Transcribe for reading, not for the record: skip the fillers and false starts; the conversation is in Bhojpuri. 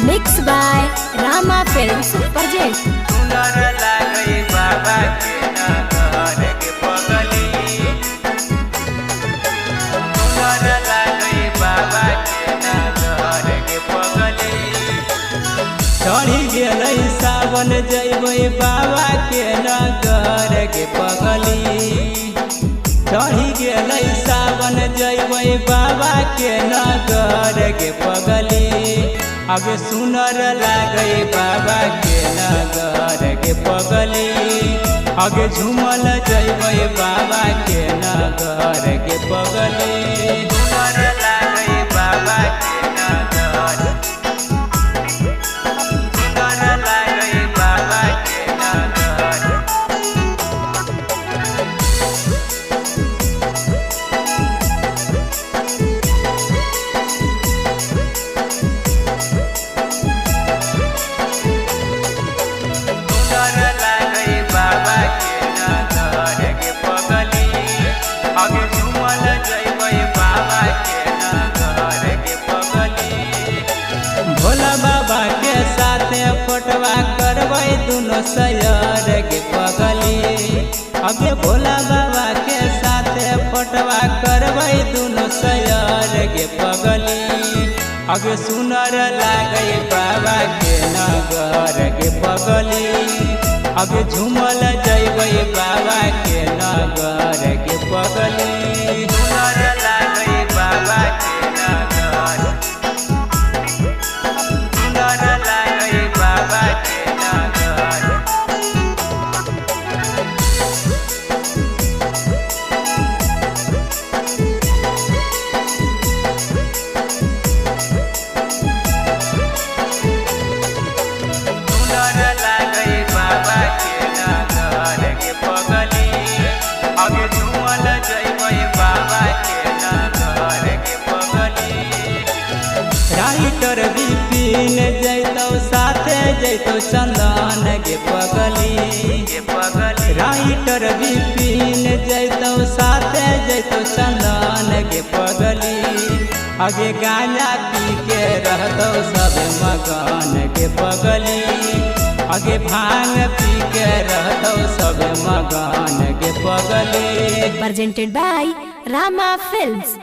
Mixed by Rama Films present. सुनर लागई बाबा के नगर के पगली। सुनर लागई बाबा के नगर के पगली। चढ़ी गेलै सावन जइबै बाबा के नगर के पगली। चढ़ी गेलै सावन जइबै बाबा के नगर के पगली। अबे सुनर लागई बाबा के नगर के पगली। अगे झूमल जइबै बाबा के नगर के पगली। सुनर लागई बाबा के नगर। सुनर लागई बाबा के नगर। सुनर लागई बाबा के नगर के पगली। अगे झूमल जइबै बाबा के नगर के पगली। भोला बाबा के साथे फोटवा करबै दुनो सयर के पगली। अगे भोला बाबा के साथे फोटवा करबै दुनो सयर के पगली। अगे सुनर लागई बाबा के नगर के पगली। अगे झूमल जइबै बाबा के नगर के पगली। सुनर लागई बाबा के नगर। सुनर लागई बाबा के नगर। सुनर लागई बाबा के नगर के पगली। अगे झूमल जइबै बाबा के नगर के पगली। राइटर विपिन जैतौ साथे जैतौ चंदन के पगली। राइटर विपिन जैतौ साथे जैतौ चंदन के पगली। अगे गांजा पी के रहतौ सब मगन के पगली। अगे भांग पी के रहतौ सब मगन के पगली। Presented by Rama Films.